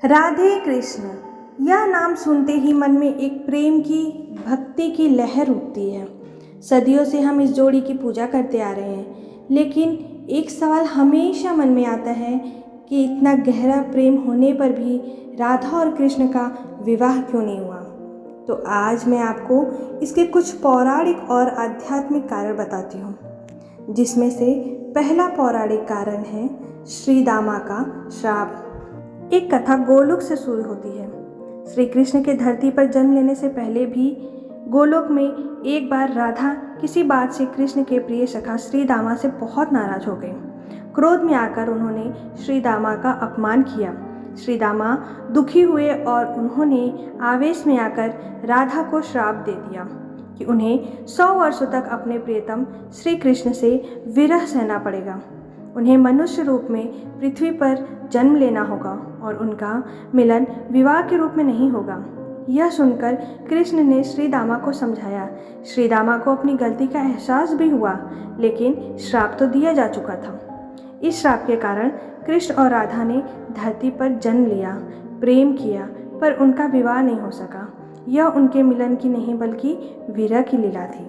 राधे कृष्ण, यह नाम सुनते ही मन में एक प्रेम की, भक्ति की लहर उठती है। सदियों से हम इस जोड़ी की पूजा करते आ रहे हैं, लेकिन एक सवाल हमेशा मन में आता है कि इतना गहरा प्रेम होने पर भी राधा और कृष्ण का विवाह क्यों नहीं हुआ। तो आज मैं आपको इसके कुछ पौराणिक और आध्यात्मिक कारण बताती हूँ, जिसमें से पहला पौराणिक कारण है श्रीदामा का श्राप। एक कथा गोलोक से शुरू होती है। श्री कृष्ण के धरती पर जन्म लेने से पहले भी गोलोक में एक बार राधा किसी बात से कृष्ण के प्रिय सखा श्रीदामा से बहुत नाराज हो गए। क्रोध में आकर उन्होंने श्रीदामा का अपमान किया। श्रीदामा दुखी हुए और उन्होंने आवेश में आकर राधा को श्राप दे दिया कि उन्हें 100 वर्षों तक अपने प्रियतम श्री कृष्ण से विरह सहना पड़ेगा। उन्हें मनुष्य रूप में पृथ्वी पर जन्म लेना होगा और उनका मिलन विवाह के रूप में नहीं होगा। यह सुनकर कृष्ण ने श्रीदामा को समझाया। श्रीदामा को अपनी गलती का एहसास भी हुआ, लेकिन श्राप तो दिया जा चुका था। इस श्राप के कारण कृष्ण और राधा ने धरती पर जन्म लिया, प्रेम किया, पर उनका विवाह नहीं हो सका। यह उनके मिलन की नहीं बल्कि विरह की लीला थी।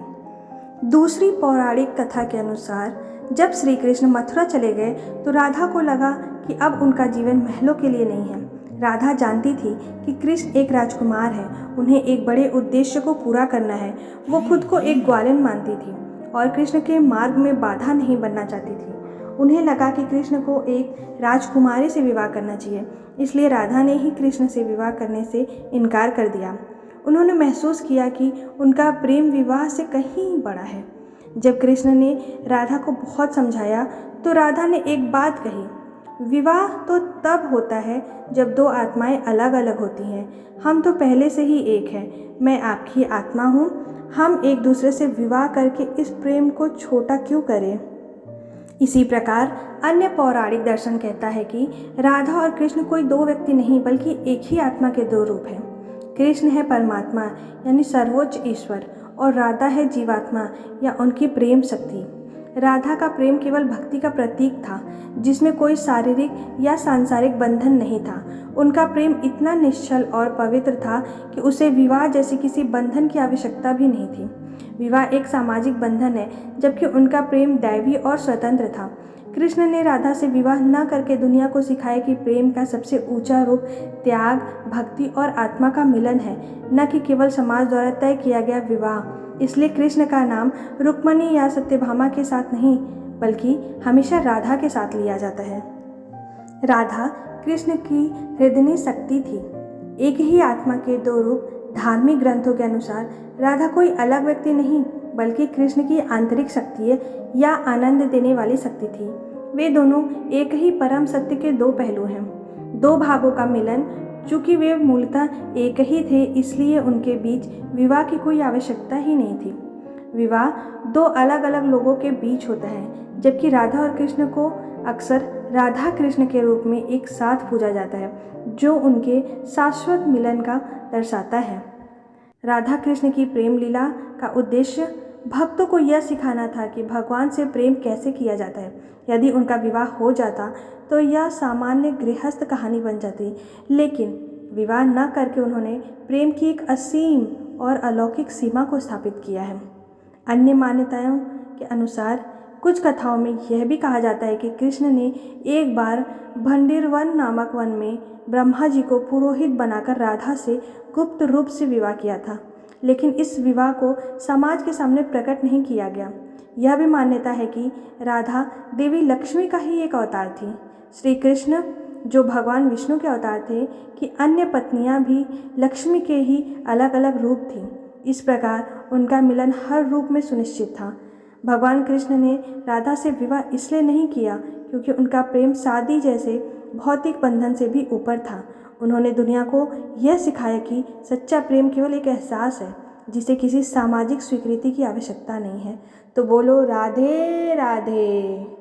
दूसरी पौराणिक कथा के अनुसार जब श्री कृष्ण मथुरा चले गए तो राधा को लगा कि अब उनका जीवन महलों के लिए नहीं है। राधा जानती थी कि कृष्ण एक राजकुमार है, उन्हें एक बड़े उद्देश्य को पूरा करना है। वो खुद को एक ग्वालिन मानती थी और कृष्ण के मार्ग में बाधा नहीं बनना चाहती थी। उन्हें लगा कि कृष्ण को एक राजकुमारी से विवाह करना चाहिए, इसलिए राधा ने ही कृष्ण से विवाह करने से इनकार कर दिया। उन्होंने महसूस किया कि उनका प्रेम विवाह से कहीं बड़ा है। जब कृष्ण ने राधा को बहुत समझाया तो राधा ने एक बात कही, विवाह तो तब होता है जब दो आत्माएं अलग अलग होती हैं। हम तो पहले से ही एक हैं, मैं आपकी आत्मा हूँ। हम एक दूसरे से विवाह करके इस प्रेम को छोटा क्यों करें। इसी प्रकार अन्य पौराणिक दर्शन कहता है कि राधा और कृष्ण कोई दो व्यक्ति नहीं बल्कि एक ही आत्मा के दो रूप हैं। कृष्ण है परमात्मा यानी सर्वोच्च ईश्वर और राधा है जीवात्मा या उनकी प्रेम शक्ति। राधा का प्रेम केवल भक्ति का प्रतीक था, जिसमें कोई शारीरिक या सांसारिक बंधन नहीं था। उनका प्रेम इतना निश्चल और पवित्र था कि उसे विवाह जैसे किसी बंधन की आवश्यकता भी नहीं थी। विवाह एक सामाजिक बंधन है, जबकि उनका प्रेम दैवी और स्वतंत्र था। कृष्ण ने राधा से विवाह न करके दुनिया को सिखाया कि प्रेम का सबसे ऊंचा रूप त्याग, भक्ति और आत्मा का मिलन है, न कि केवल समाज द्वारा तय किया गया विवाह। इसलिए कृष्ण का नाम रुक्मणी या सत्यभामा के साथ नहीं बल्कि हमेशा राधा के साथ लिया जाता है। राधा कृष्ण की हृदयनी शक्ति थी, एक ही आत्मा के दो रूप। धार्मिक ग्रंथों के अनुसार राधा कोई अलग व्यक्ति नहीं बल्कि कृष्ण की आंतरिक शक्ति या आनंद देने वाली शक्ति थी। वे दोनों एक ही परम सत्य के दो पहलू हैं, दो भागों का मिलन। चूँकि वे मूलतः एक ही थे, इसलिए उनके बीच विवाह की कोई आवश्यकता ही नहीं थी। विवाह दो अलग अलग लोगों के बीच होता है, जबकि राधा और कृष्ण को अक्सर राधा कृष्ण के रूप में एक साथ पूजा जाता है, जो उनके शाश्वत मिलन का दर्शाता है। राधा कृष्ण की प्रेम लीला का उद्देश्य भक्तों को यह सिखाना था कि भगवान से प्रेम कैसे किया जाता है। यदि उनका विवाह हो जाता तो यह सामान्य गृहस्थ कहानी बन जाती, लेकिन विवाह न करके उन्होंने प्रेम की एक असीम और अलौकिक सीमा को स्थापित किया है। अन्य मान्यताओं के अनुसार कुछ कथाओं में यह भी कहा जाता है कि कृष्ण ने एक बार भंडीरवन नामक वन में ब्रह्मा जी को पुरोहित बनाकर राधा से गुप्त रूप से विवाह किया था, लेकिन इस विवाह को समाज के सामने प्रकट नहीं किया गया। यह भी मान्यता है कि राधा देवी लक्ष्मी का ही एक अवतार थी। श्री कृष्ण जो भगवान विष्णु के अवतार थे कि अन्य पत्नियां भी लक्ष्मी के ही अलग अलग रूप थीं। इस प्रकार उनका मिलन हर रूप में सुनिश्चित था। भगवान कृष्ण ने राधा से विवाह इसलिए नहीं किया क्योंकि उनका प्रेम शादी जैसे भौतिक बंधन से भी ऊपर था। उन्होंने दुनिया को यह सिखाया कि सच्चा प्रेम केवल एक एहसास है, जिसे किसी सामाजिक स्वीकृति की आवश्यकता नहीं है। तो बोलो राधे राधे।